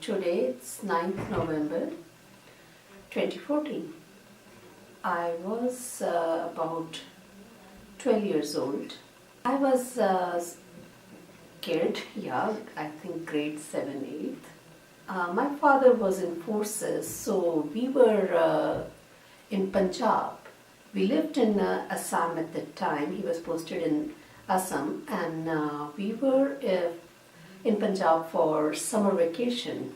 Today it's 9th November 2014. I was about 12 years old. I was kid, I think grade 7, 8. My father was in forces, so we were in Punjab. We lived in Assam at the time. He was posted in Assam, and we were in Punjab for summer vacation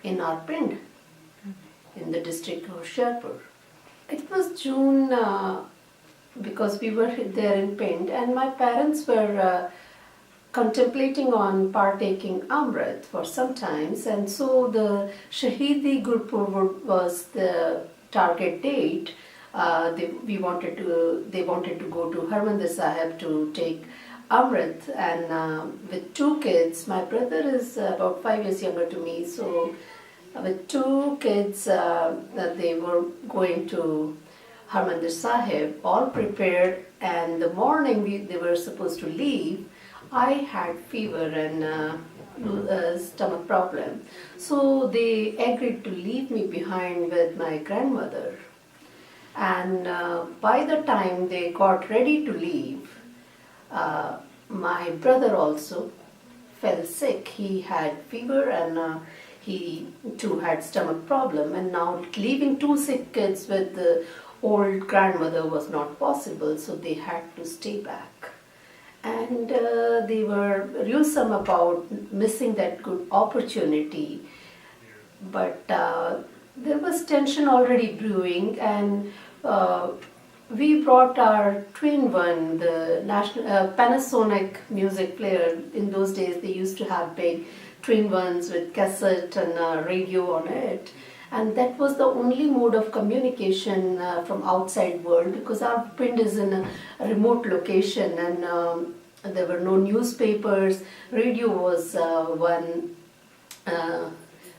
in our pind, in the district of History-Itihaas. It was June because we were there in Pind, and my parents were contemplating on partaking Amrit for some times, and so the Shahidi Gurpurv was the target date. They wanted to go to Harmandir Sahib to take Amrit, and with two kids. My brother is about 5 years younger to me, so with two kids they were going to Harmandir Sahib, all prepared, and the morning they were supposed to leave. I had fever and stomach problem, so they agreed to leave me behind with my grandmother. And by the time they got ready to leave, my brother also fell sick. He had fever and he too had stomach problem, and now leaving two sick kids with the old grandmother was not possible, so they had to stay back. And they were gruesome about missing that good opportunity, but there was tension already brewing, and we brought our twin one, the national Panasonic music player. In those days they used to have big twin ones with cassette and radio on it, and that was the only mode of communication from outside world, because our pind is in a remote location, and there were no newspapers. Radio was one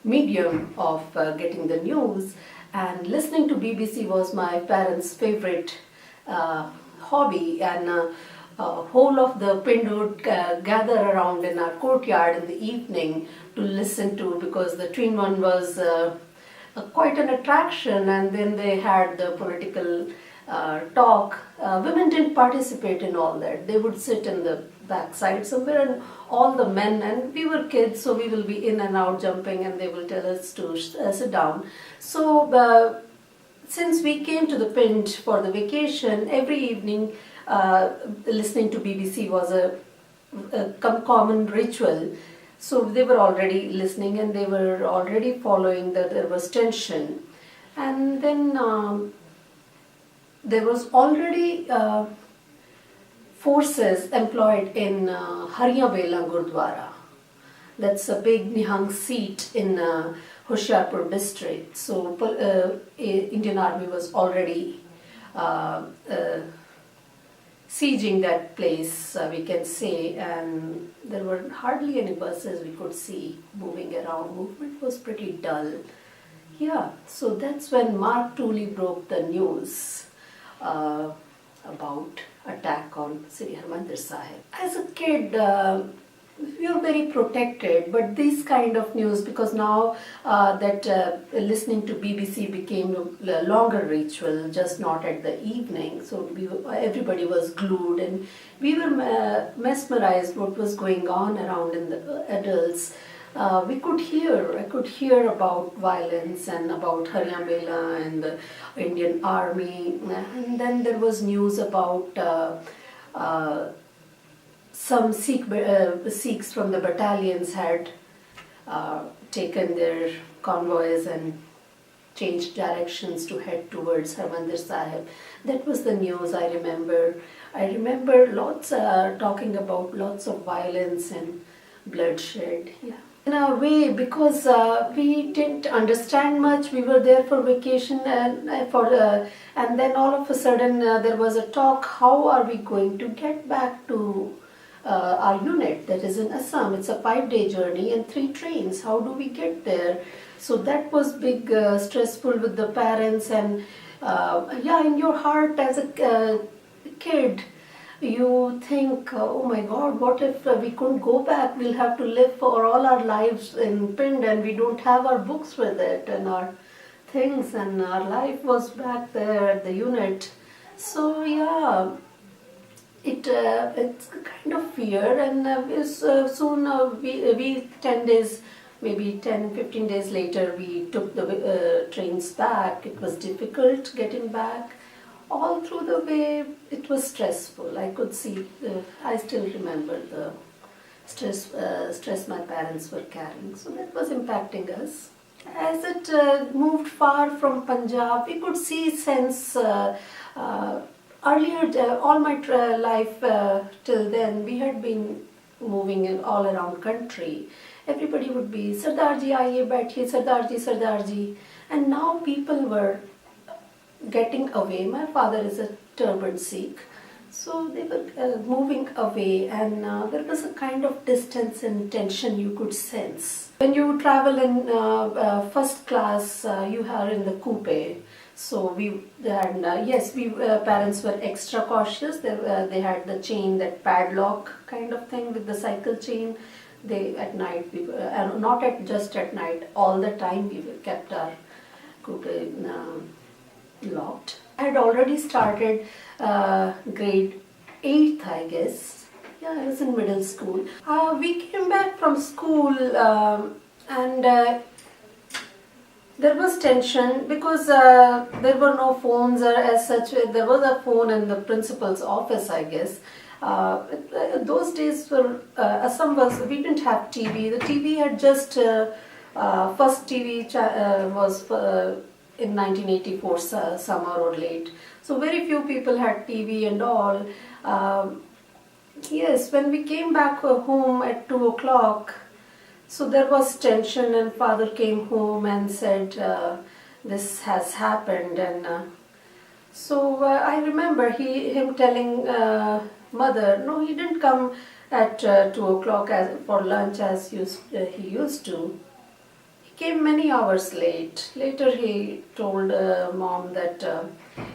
medium of getting the news, and listening to BBC was my parents' favorite hobby, and whole of the pind would gather around in our courtyard in the evening to listen to, because the twin one was quite an attraction, and then they had the political talk. Women didn't participate in all that. They would sit in the backside somewhere, and all the men, and we were kids, so we will be in and out jumping, and they will tell us to sit down. So since we came to the pind for the vacation, every evening listening to BBC was a common ritual. So they were already listening, and they were already following that there was tension. And then there was already forces employed in Hariyabela Gurdwara. That's a big Nihang seat in Hoshiarpur district. So Indian Army was already sieging that place, we can say, and there were hardly any buses we could see moving around. Movement was pretty dull. Yeah, so that's when Mark Tooley broke the news about attack on Sri Harmandir Sahib. As a kid, we were very protected, but this kind of news, because now that listening to BBC became a longer ritual, just not at the evening, so everybody was glued, and we were mesmerized what was going on around in the adults. I could hear about violence and about Hariyabela and the Indian Army, and then there was news about some Sikhs from the battalions had taken their convoys and changed directions to head towards Harmandir Sahib. That was the news I remember. I remember lots talking about lots of violence and bloodshed. Yeah. In a way, because we didn't understand much, we were there for vacation, and then all of a sudden there was a talk, how are we going to get back to our unit that is in Assam? It's a 5-day journey and 3 trains. How do we get there? So that was big, stressful with the parents, and in your heart as a kid, you think, oh my God, what if we couldn't go back? We'll have to live for all our lives in Pind and we don't have our books with it and our things, and our life was back there at the unit. So yeah, it's a kind of fear, and soon we 10 days, maybe 10-15 days later, we took the trains back. It was difficult getting back. All through the way, it was stressful. I could see, I still remember the stress my parents were carrying. So that was impacting us. As it moved far from Punjab, we could see, sense, earlier, all my life till then, we had been moving in all around country. Everybody would be, Sardarji, aaiye, baithiye, Sardarji, Sardarji. And now people were getting away. My father is a turban Sikh. So they were moving away, and there was a kind of distance and tension you could sense. When you travel in first class, you are in the coupe. So we had, yes, we parents were extra cautious. They had the chain, that padlock kind of thing with the cycle chain. They at night, we not just at night, all the time we kept our coupe locked. I had already started grade 8th, I guess. Yeah, I was in middle school. We came back from school and there was tension because there were no phones or as such. There was a phone in the principal's office, I guess. Those days were, Assam was, we didn't have TV. The TV had just, first TV was in 1984 summer or late. So very few people had TV and all. Yes, when we came back home at 2 o'clock, so there was tension, and father came home and said, this has happened. And so I remember him telling mother, no, he didn't come at 2 o'clock for lunch as he used to. Came many hours late. Later he told mom that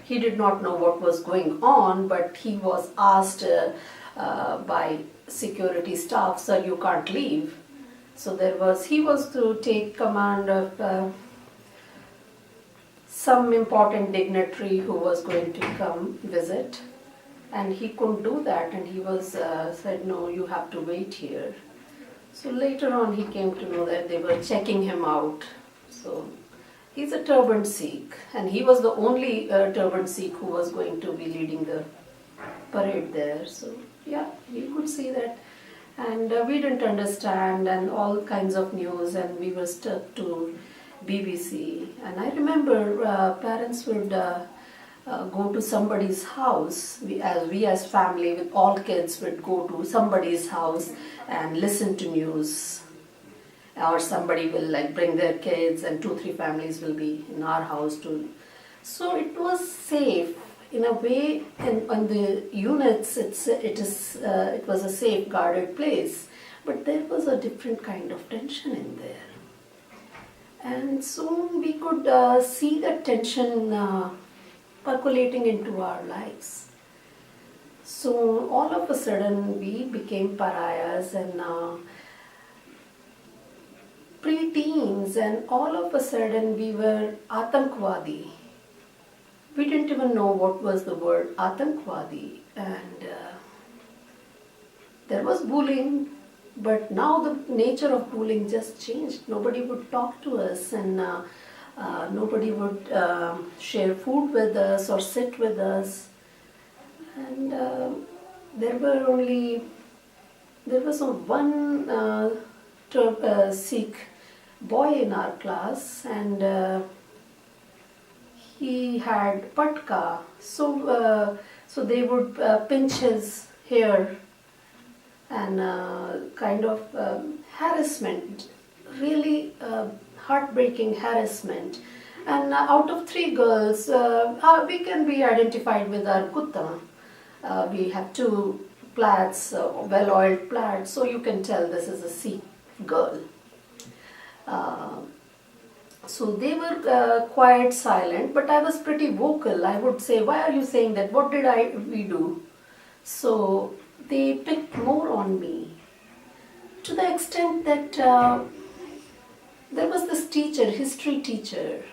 he did not know what was going on, but he was asked by security staff, sir, you can't leave. So he was to take command of some important dignitary who was going to come visit, and he couldn't do that, and he was said, no, you have to wait here. So later on he came to know that they were checking him out. So he's a turban Sikh, and he was the only turban Sikh who was going to be leading the parade there. So yeah, you could see that. And we didn't understand, and all kinds of news, and we were stuck to BBC. And I remember parents would go to somebody's house. We as family with all kids would go to somebody's house and listen to news, or somebody will like bring their kids, and 2-3 families will be in our house too. So it was safe in a way, and on the units it was a safe guarded place, but there was a different kind of tension in there, and soon we could see that tension percolating into our lives. So all of a sudden we became pariahs and pre-teens, and all of a sudden we were Atankwadi. We didn't even know what was the word Atankwadi, and there was bullying, but now the nature of bullying just changed. Nobody would talk to us, and nobody would share food with us or sit with us. And there was one Sikh boy in our class, and he had patka. So they would pinch his hair, and kind of harassment, really heartbreaking harassment. And out of 3 girls, we can be identified with our kutta. We have 2 plaits, well-oiled plaits, so you can tell this is a Sikh girl. So they were quiet, silent, but I was pretty vocal. I would say, why are you saying that? What did we do? So they picked more on me, to the extent that there was this teacher, history teacher.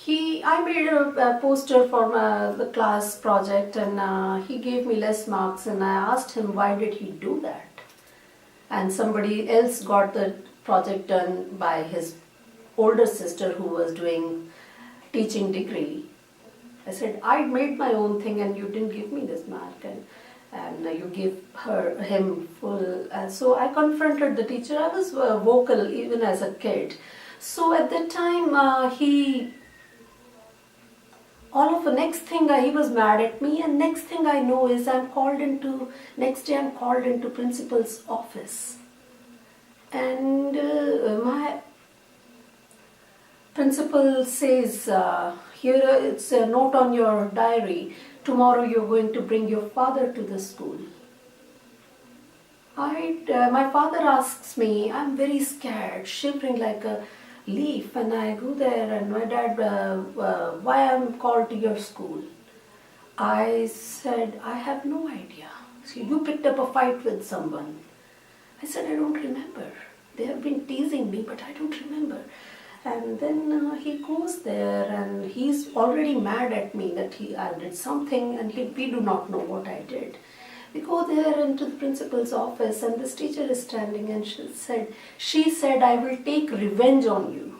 I made a poster for the class project, and he gave me less marks, and I asked him why did he do that. And somebody else got the project done by his older sister who was doing teaching degree. I said, I made my own thing and you didn't give me this mark, and you gave him full. So I confronted the teacher. I was vocal even as a kid. So at that time, all of the next thing he was mad at me, and next thing I know is next day I'm called into principal's office. And my principal says, here it's a note on your diary, tomorrow you're going to bring your father to the school. My father asks me, I'm very scared, shivering like a leaf, and I go there, and my dad, why I'm called to your school? I said, I have no idea. So you picked up a fight with someone. I said, I don't remember. They have been teasing me, but I don't remember. And then he goes there, and he's already mad at me that I did something, and we do not know what I did. We go there into the principal's office, and this teacher is standing, and she said, I will take revenge on you.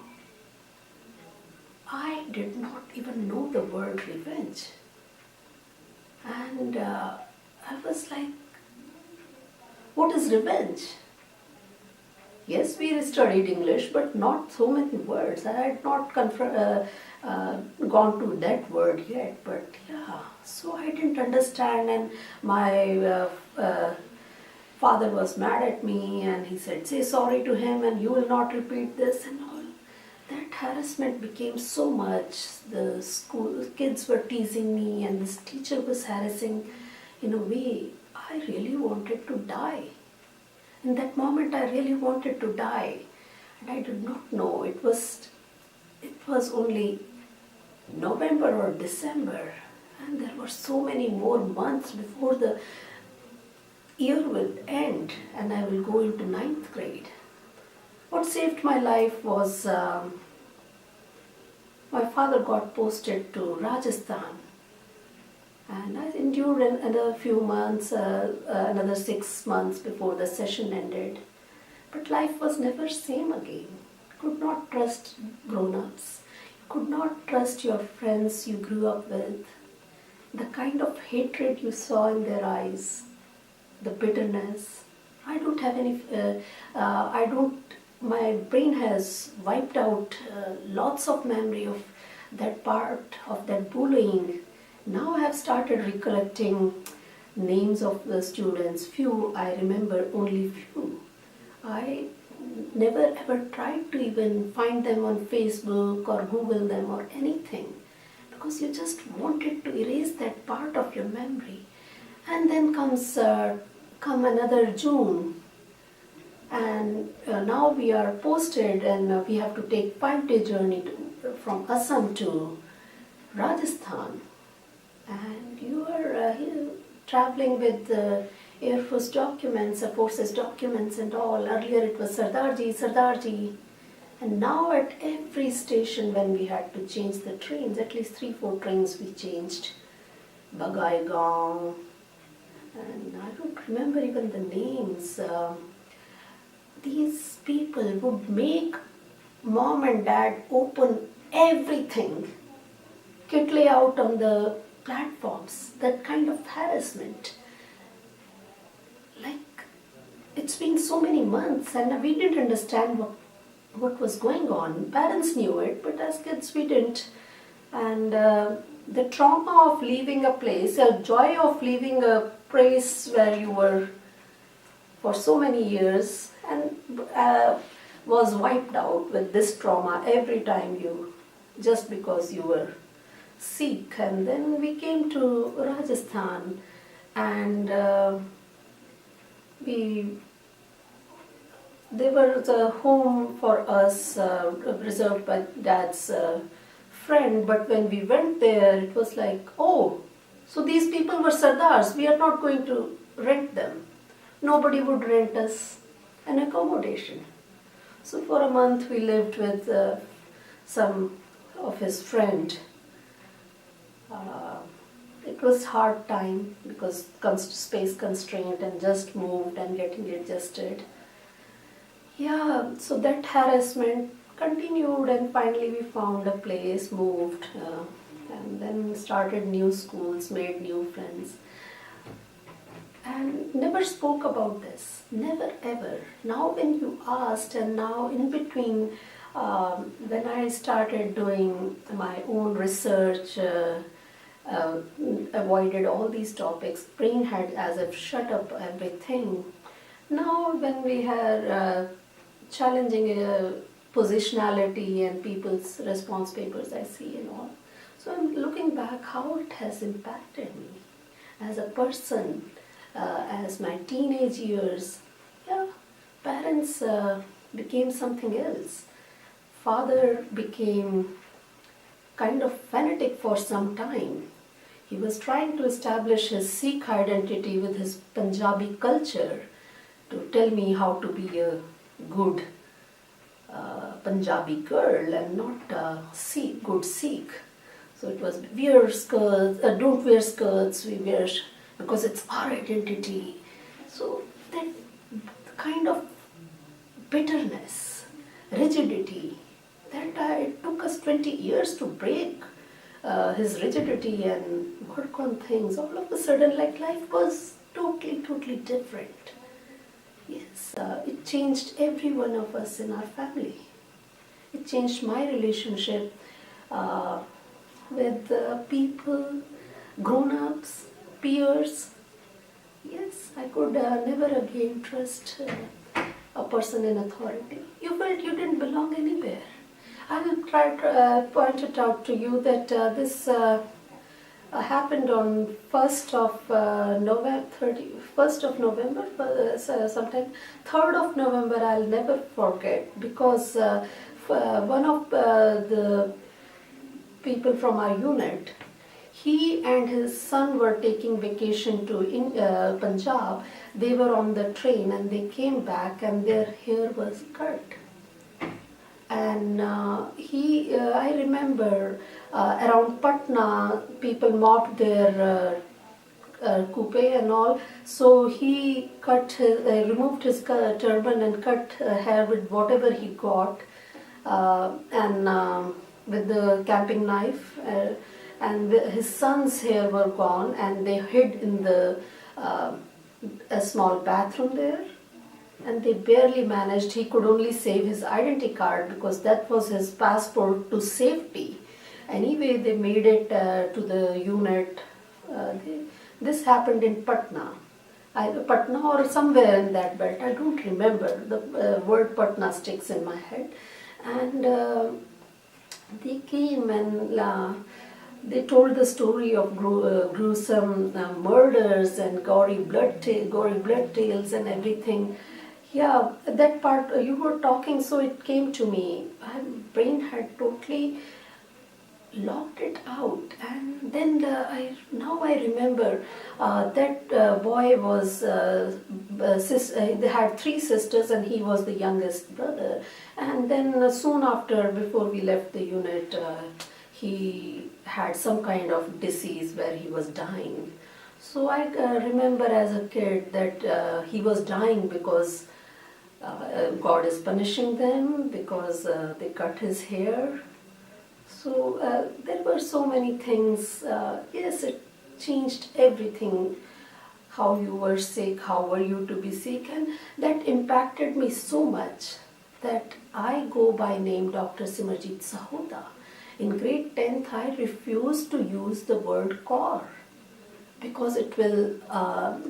I did not even know the word revenge. And I was like, what is revenge? Yes, we studied English, but not so many words. I had not gone to that word yet, but yeah. So I didn't understand, and my father was mad at me, and he said, say sorry to him and you will not repeat this and all. That harassment became so much. The school kids were teasing me, and this teacher was harassing. In a way, I really wanted to die. In that moment, I really wanted to die, and I did not know. It was only November or December, and there were so many more months before the year will end, and I will go into 9th grade. What saved my life was my father got posted to Rajasthan. And I endured another few months, another 6 months before the session ended. But life was never same again. You could not trust grown-ups. You could not trust your friends you grew up with. The kind of hatred you saw in their eyes, the bitterness. I don't have any, my brain has wiped out lots of memory of that part of that bullying. Now I have started recollecting names of the students. Few I remember, only few. I never ever tried to even find them on Facebook or Google them or anything, because you just wanted to erase that part of your memory. And then come another June, and now we are posted, and we have to take 5-day journey from Assam to Rajasthan. And you are traveling with Air Force documents, Forces documents and all. Earlier it was Sardarji, Sardarji. And now at every station when we had to change the trains, at least 3-4 trains we changed. Bagaigaon, and I don't remember even the names. These people would make mom and dad open everything, kit lay out on the platforms, that kind of harassment. Like, it's been so many months and we didn't understand what was going on. Parents knew it, but as kids we didn't. And the trauma of leaving a place, the joy of leaving a place where you were for so many years, and was wiped out with this trauma every time just because you were Sikh. And then we came to Rajasthan, and there was a home for us reserved by Dad's friend, but when we went there, it was like, oh, So these people were Sardars. We are not going to rent them. Nobody would rent us an accommodation. So for a month we lived with some of his friend. It was hard time because space constraint and just moved and getting adjusted. Yeah, so that harassment continued and finally we found a place, moved, and then started new schools, made new friends. And never spoke about this, never ever. Now when you asked, and now in between, when I started doing my own research, avoided all these topics, brain had as if shut up everything. Now when we are challenging positionality and people's response papers I see and all, so I'm looking back how it has impacted me as a person, as my teenage years. Yeah, parents became something else. Father became kind of fanatic for some time. He was trying to establish his Sikh identity with his Punjabi culture to tell me how to be a good Punjabi girl and not good Sikh. So it was wear skirts, don't wear skirts, we wear because it's our identity. So that kind of bitterness, rigidity, that it took us 20 years to break his rigidity and work on things. All of a sudden, like life was totally different. Yes, it changed every one of us in our family. It changed my relationship with people, grown-ups, peers. Yes, I could never again trust a person in authority. You felt you didn't belong anywhere. I will try to point it out to you that this happened on 1st of November, 31st of November, sometime 3rd of November. I'll never forget because one of the people from our unit, he and his son were taking vacation to Punjab. They were on the train and they came back and their hair was cut. And I remember around Patna, people mopped their coupe and all. So he removed his turban and cut hair with whatever he got, and with the camping knife. And his son's hair were gone, and they hid in the a small bathroom there. And they barely managed. He could only save his identity card because that was his passport to safety. Anyway, they made it to the unit. This happened in Patna. Patna or somewhere in that belt. I don't remember. The word Patna sticks in my head. And they came and they told the story of gruesome murders and gory blood tales and everything. Yeah, that part you were talking, so it came to me. My brain had totally locked it out, and then now I remember that boy was they had 3 sisters, and he was the youngest brother. And then soon after, before we left the unit, he had some kind of disease where he was dying. So I remember as a kid that he was dying because God is punishing them because they cut his hair. So there were so many things. Yes, it changed everything. How you were sick, how were you to be sick, and that impacted me so much that I go by name Dr. Simarjit Sahota. In grade 10th, I refused to use the word Kaur because it will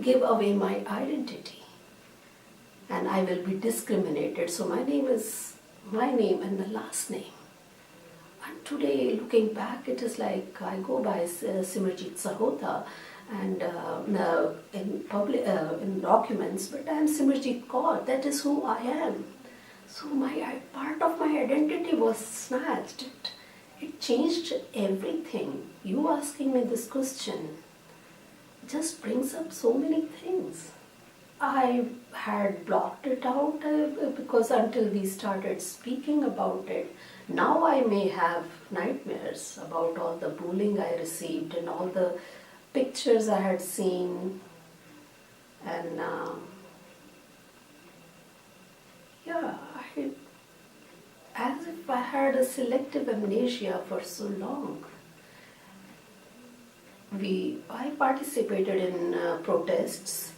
give away my identity. And I will be discriminated. So my name is my name and the last name. And today, looking back, it is like I go by Simarjit Sahota, and in documents, but I am Simarjit Kaur. That is who I am. So part of my identity was snatched. It changed everything. You asking me this question, just brings up so many things. I had blocked it out because until we started speaking about it, now I may have nightmares about all the bullying I received and all the pictures I had seen, and as if I had a selective amnesia for so long. I participated in protests.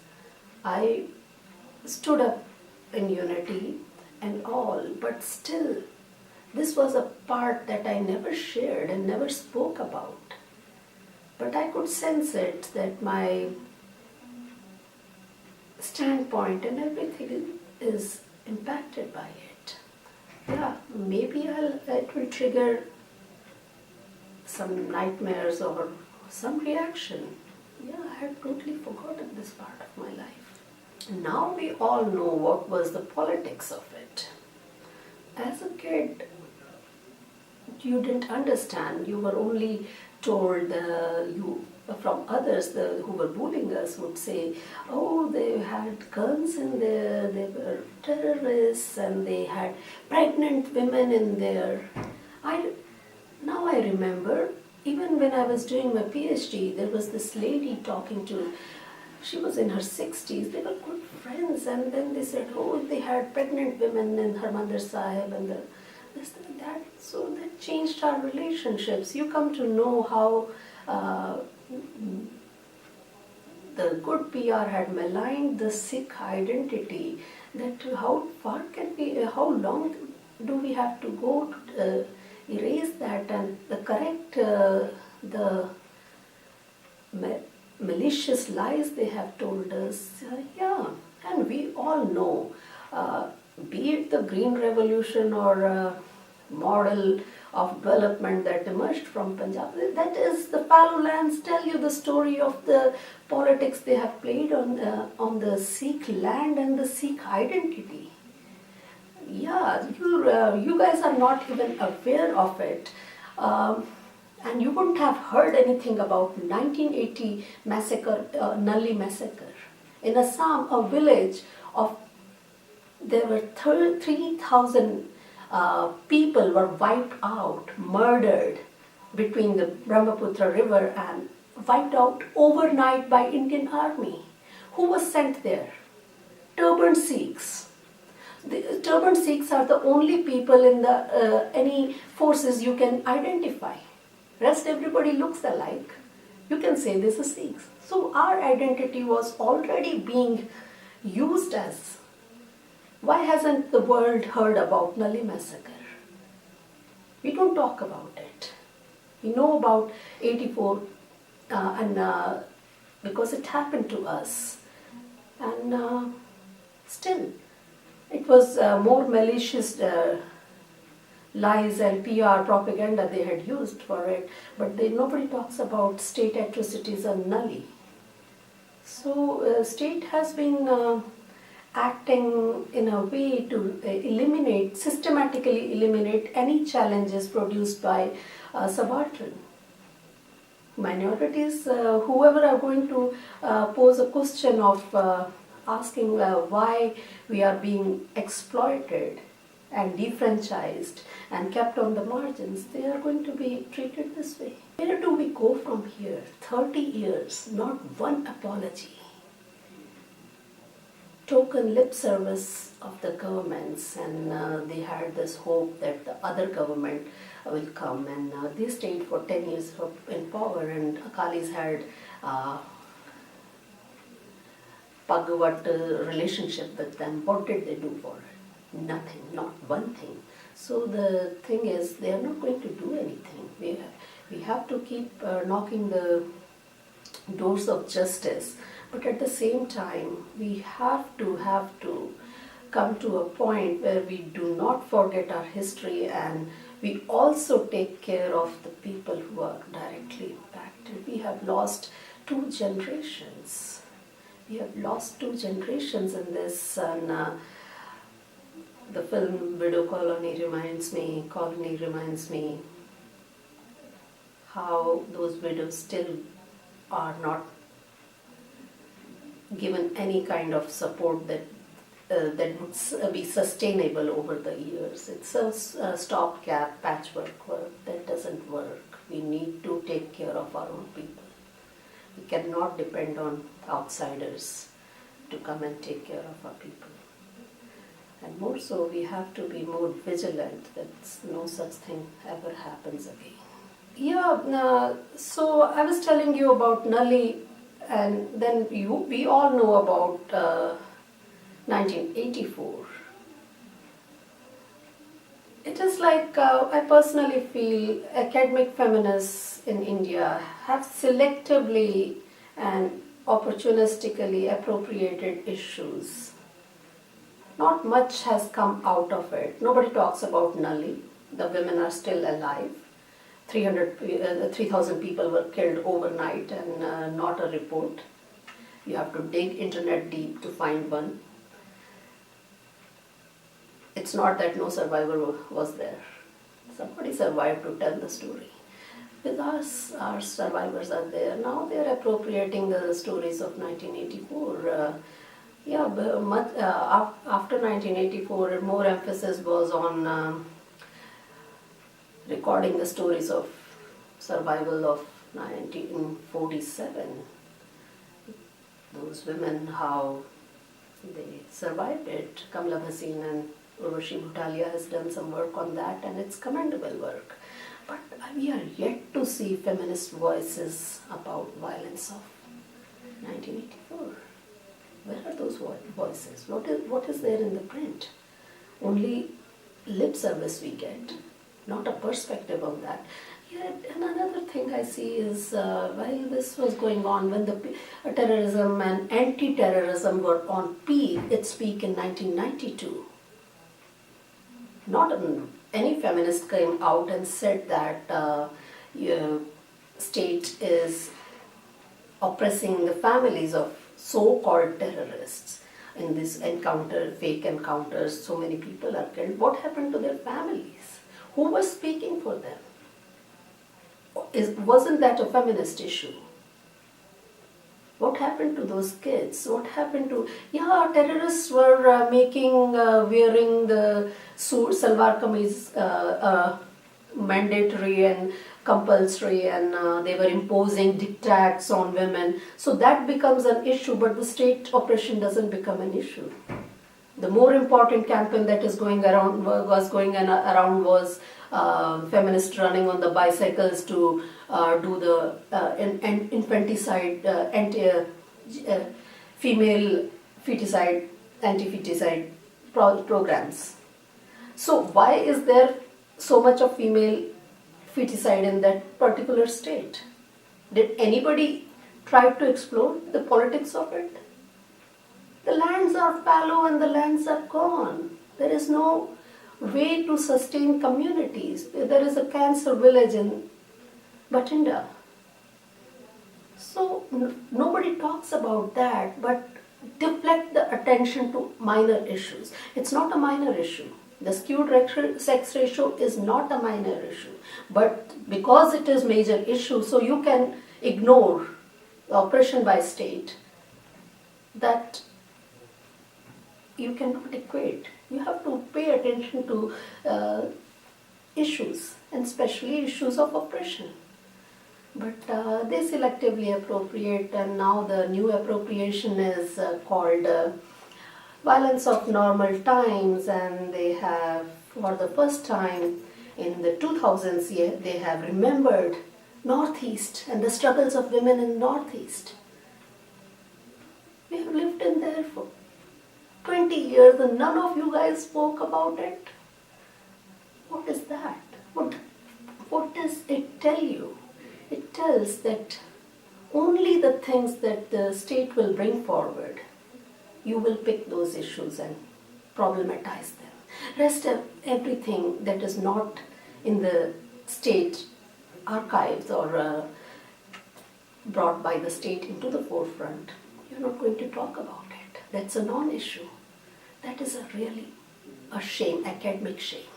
I stood up in unity and all, but still, this was a part that I never shared and never spoke about. But I could sense it, that my standpoint and everything is impacted by it. Yeah, maybe it will trigger some nightmares or some reaction. Yeah, I had totally forgotten this part of my life. Now we all know what was the politics of it. As a kid, you didn't understand. You were only told from others who were bullying us would say, oh, they had guns in there, they were terrorists, and they had pregnant women in there. Now I remember, even when I was doing my PhD, there was this lady she was in her 60s, they were good friends, and then they said, oh, they had pregnant women in Harmandir Sahib and this and that. So that changed our relationships. You come to know how the good PR had maligned the Sikh identity, that how long do we have to go to erase that and correct the malicious lies they have told us. And we all know, be it the Green Revolution or model of development that emerged from Punjab, that is, the fallow lands tell you the story of the politics they have played on the Sikh land and the Sikh identity. Yeah, you guys are not even aware of it. And you wouldn't have heard anything about 1980 massacre, Nalli massacre. In Assam, a village there were 3,000 people were wiped out, murdered between the Brahmaputra river and wiped out overnight by Indian army. Who was sent there? Turbaned Sikhs. The turbaned Sikhs are the only people in any forces you can identify. Rest everybody looks alike. You can say this is Sikhs. So our identity was already being used as. Why hasn't the world heard about Nalli massacre? We don't talk about it. We know about 84 because it happened to us. And still, it was more malicious lies and PR propaganda they had used for it, but nobody talks about state atrocities on Nalli. So state has been acting in a way to systematically eliminate any challenges produced by subaltern. Minorities, whoever are going to pose a question of asking why we are being exploited and defranchised and kept on the margins, they are going to be treated this way. Where do we go from here? 30 years, not one apology. Token lip service of the governments, and they had this hope that the other government will come, and they stayed for 10 years in power, and Akalis had Bhagavat relationship with them. What did they do for it? Nothing, not one thing. So the thing is, they are not going to do anything. We have to keep knocking the doors of justice, but at the same time, we have to come to a point where we do not forget our history, and we also take care of the people who are directly impacted. We have lost 2 generations. We have lost 2 generations in this, and the film Widow Colony reminds me how those widows still are not given any kind of support that would be sustainable over the years. It's a stopgap patchwork work that doesn't work. We need to take care of our own people. We cannot depend on outsiders to come and take care of our people. And more so, we have to be more vigilant that no such thing ever happens again. Yeah, so I was telling you about Nali, and then we all know about 1984. It is like, I personally feel academic feminists in India have selectively and opportunistically appropriated issues. Not much has come out of it. Nobody talks about Nali. The women are still alive. 3,000 people were killed overnight and not a report. You have to dig internet deep to find one. It's not that no survivor was there. Somebody survived to tell the story. With us, our survivors are there. Now they are appropriating the stories of 1984. After 1984, more emphasis was on recording the stories of survival of 1947. Those women, how they survived it. Kamla Bhasin and Urvashi Bhutalia has done some work on that, and it's commendable work. But we are yet to see feminist voices about violence of 1984. Where are those voices? What is there in the print? Only lip service we get, not a perspective on that. Yet, and another thing I see is while this was going on, when the terrorism and anti-terrorism were on its peak in 1992, not any feminist came out and said that state is oppressing the families of so-called terrorists. In this encounter, fake encounters, so many people are killed. What happened to their families? Who was speaking for them? Wasn't that a feminist issue? What happened to those kids? What happened to... Yeah, terrorists were wearing the salwar kameez mandatory and compulsory, and they were imposing diktats on women. So that becomes an issue, but the state oppression doesn't become an issue. The more important campaign that was going around was feminists running on the bicycles to do the infanticide, female feticide, anti-feticide programs. So why is there so much of female feticide in that particular state? Did anybody try to explore the politics of it? The lands are fallow and the lands are gone. There is no way to sustain communities. There is a cancer village in Bathinda. So nobody talks about that, but deflect the attention to minor issues. It's not a minor issue. The skewed sex ratio is not a minor issue. But because it is major issue, so you can ignore the oppression by state, that you cannot equate. You have to pay attention to issues, and especially issues of oppression. But they selectively appropriate, and now the new appropriation is called violence of normal times, and they have, for the first time in the 2000s, they have remembered Northeast and the struggles of women in Northeast. We have lived in there for 20 years and none of you guys spoke about it. What is that? What does it tell you? It tells that only the things that the state will bring forward, you will pick those issues and problematize them. Rest of everything that is not in the state archives or brought by the state into the forefront, you're not going to talk about it. That's a non-issue. That is really a shame, academic shame.